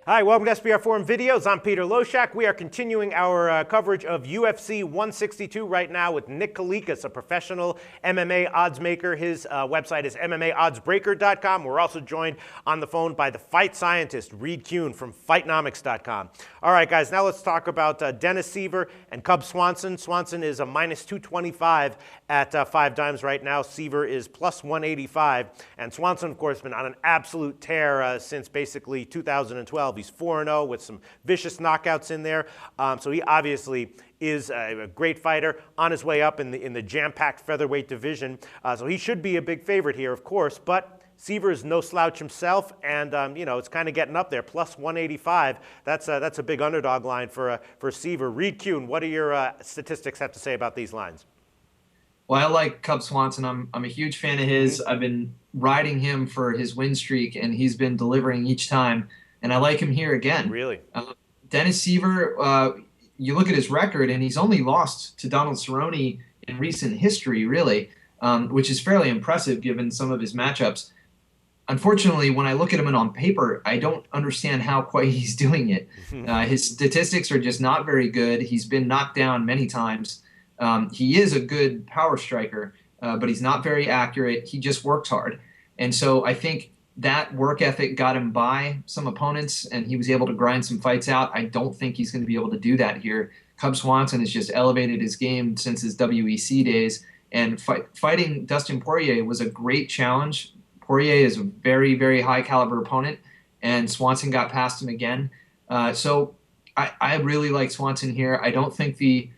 Hi, welcome to SBRForum Videos. I'm Peter Loshak. We are continuing our coverage of UFC 162 right now with Nick Kalikas, a professional MMA odds maker. His website is MMAoddsbreaker.com. We're also joined on the phone by the fight scientist, Kuhn from Fightnomics.com. All right, guys, now let's talk about Dennis Siver and Cub Swanson. Swanson is a minus 225 at 5 dimes right now. Siver is plus 185. And Swanson, of course, has been on an absolute tear since basically 2012. He's 4-0 with some vicious knockouts in there. So he obviously is a great fighter on his way up in the jam-packed featherweight division. So he should be a big favorite here, of course. But Siver is no slouch himself, and it's kind of getting up there, plus 185. That's a big underdog line for Siver. Kuhn, what do your statistics have to say about these lines? Well, I like Cub Swanson. I'm a huge fan of his. I've been riding him for his win streak, and he's been delivering each time. And I like him here again. Really? Dennis Siver, you look at his record, and he's only lost to Donald Cerrone in recent history, really, which is fairly impressive given some of his matchups. Unfortunately, when I look at him on paper, I don't understand how quite he's doing it. His statistics are just not very good. He's been knocked down many times. He is a good power striker, but he's not very accurate. He just works hard. And so I think that work ethic got him by some opponents, and he was able to grind some fights out. I don't think he's going to be able to do that here. Cub Swanson has just elevated his game since his WEC days, and fighting Dustin Poirier was a great challenge. Poirier is a very, very high-caliber opponent, and Swanson got past him again. So I really like Swanson here. I don't think the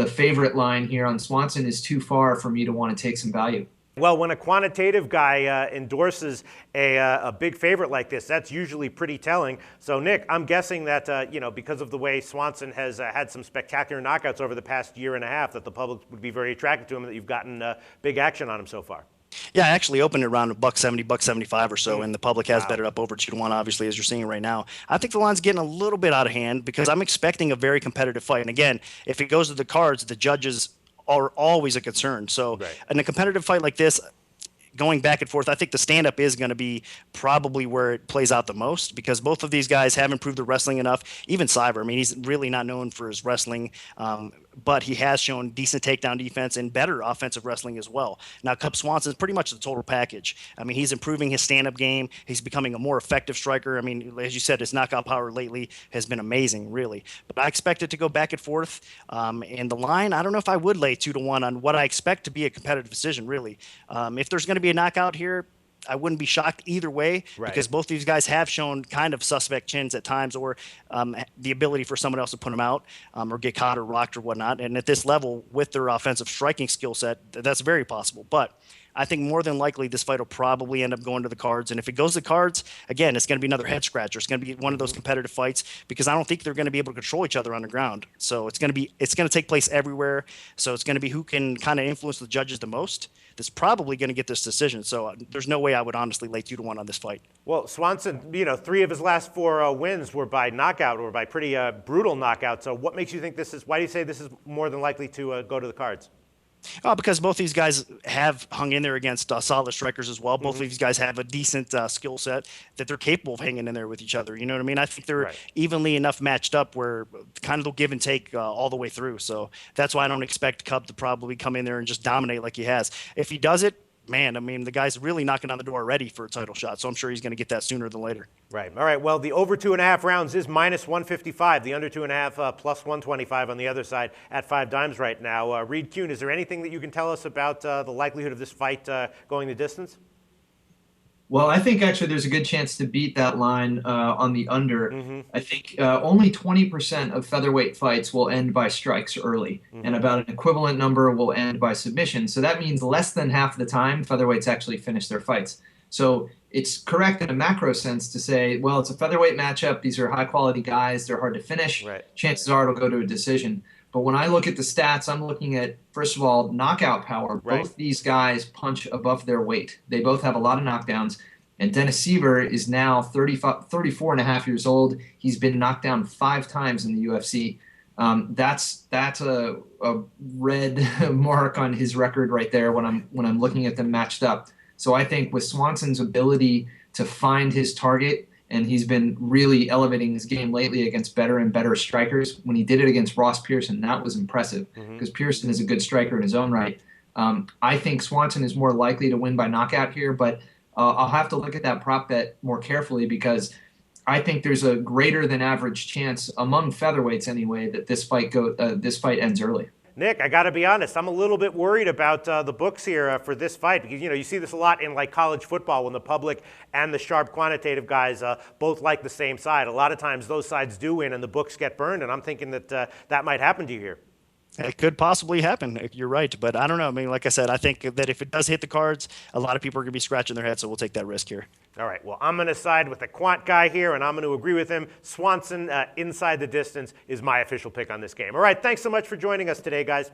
favorite line here on Swanson is too far for me to want to take some value. Well, when a quantitative guy endorses a big favorite like this, that's usually pretty telling. So, Nick, I'm guessing that, because of the way Swanson has had some spectacular knockouts over the past year and a half, that the public would be very attracted to him, that you've gotten big action on him so far. Yeah, I actually opened it around $1.70, $1.75 or so, and the public has bet it up over 2-1, obviously, as you're seeing right now. I think the line's getting a little bit out of hand because I'm expecting a very competitive fight. And again, if it goes to the cards, the judges are always a concern. So in a competitive fight like this, going back and forth, I think the stand-up is going to be probably where it plays out the most because both of these guys have improved their wrestling enough. Even Siver, I mean, he's really not known for his wrestling, but he has shown decent takedown defense and better offensive wrestling as well. Now, Cub Swanson is pretty much the total package. I mean, he's improving his stand-up game. He's becoming a more effective striker. I mean, as you said, his knockout power lately has been amazing, really. But I expect it to go back and forth. And the line, I don't know if I would lay 2-1 on what I expect to be a competitive decision, really. If there's going to be a knockout here, I wouldn't be shocked either way because both these guys have shown kind of suspect chins at times or the ability for someone else to put them out or get caught or rocked or whatnot. And at this level, with their offensive striking skill set, that's very possible. But I think more than likely this fight will probably end up going to the cards. And if it goes to the cards, again, it's going to be another head scratcher. It's going to be one of those competitive fights because I don't think they're going to be able to control each other on the ground. So it's going to take place everywhere. So it's going to be who can kind of influence the judges the most. That's probably going to get this decision. So there's no way I would honestly lay 2-1 on this fight. Well, Swanson, 3 of his last 4 wins were by knockout or by pretty brutal knockout. So what makes you think why do you say this is more than likely to go to the cards? Because both these guys have hung in there against solid strikers as well. Both of these guys have a decent skill set that they're capable of hanging in there with each other. You know what I mean? I think they're evenly enough matched up where kind of they'll give and take all the way through. So that's why I don't expect Cub to probably come in there and just dominate like he has. If he does it, man, I mean, the guy's really knocking on the door already for a title shot. So I'm sure he's going to get that sooner than later. Right. All right. Well, the over 2.5 rounds is minus 155. The under 2.5 plus 125 on the other side at 5 dimes right now. Kuhn, is there anything that you can tell us about the likelihood of this fight going the distance? Well, I think actually there's a good chance to beat that line on the under. I think only 20% of featherweight fights will end by strikes early, and about an equivalent number will end by submission. So that means less than half the time featherweights actually finish their fights. So it's correct in a macro sense to say, well, it's a featherweight matchup. These are high-quality guys. They're hard to finish. Chances are it'll go to a decision. But when I look at the stats, I'm looking at, first of all, knockout power. Both these guys punch above their weight. They both have a lot of knockdowns. And Dennis Siver is now 34 and a half years old. He's been knocked down 5 times in the UFC. That's a red mark on his record right there when I'm looking at them matched up. So I think with Swanson's ability to find his target and he's been really elevating his game lately against better and better strikers. When he did it against Ross Pearson, that was impressive because Pearson is a good striker in his own right. I think Swanson is more likely to win by knockout here, but I'll have to look at that prop bet more carefully because I think there's a greater than average chance among featherweights anyway that this fight ends early. Nick, I got to be honest, I'm a little bit worried about the books here for this fight because, you see this a lot in like college football when the public and the sharp quantitative guys both like the same side. A lot of times those sides do win and the books get burned, and I'm thinking that that might happen to you here. It could possibly happen. You're right. But I don't know. I mean, like I said, I think that if it does hit the cards, a lot of people are going to be scratching their heads, so we'll take that risk here. All right. Well, I'm going to side with the quant guy here, and I'm going to agree with him. Swanson inside the distance is my official pick on this game. All right. Thanks so much for joining us today, guys.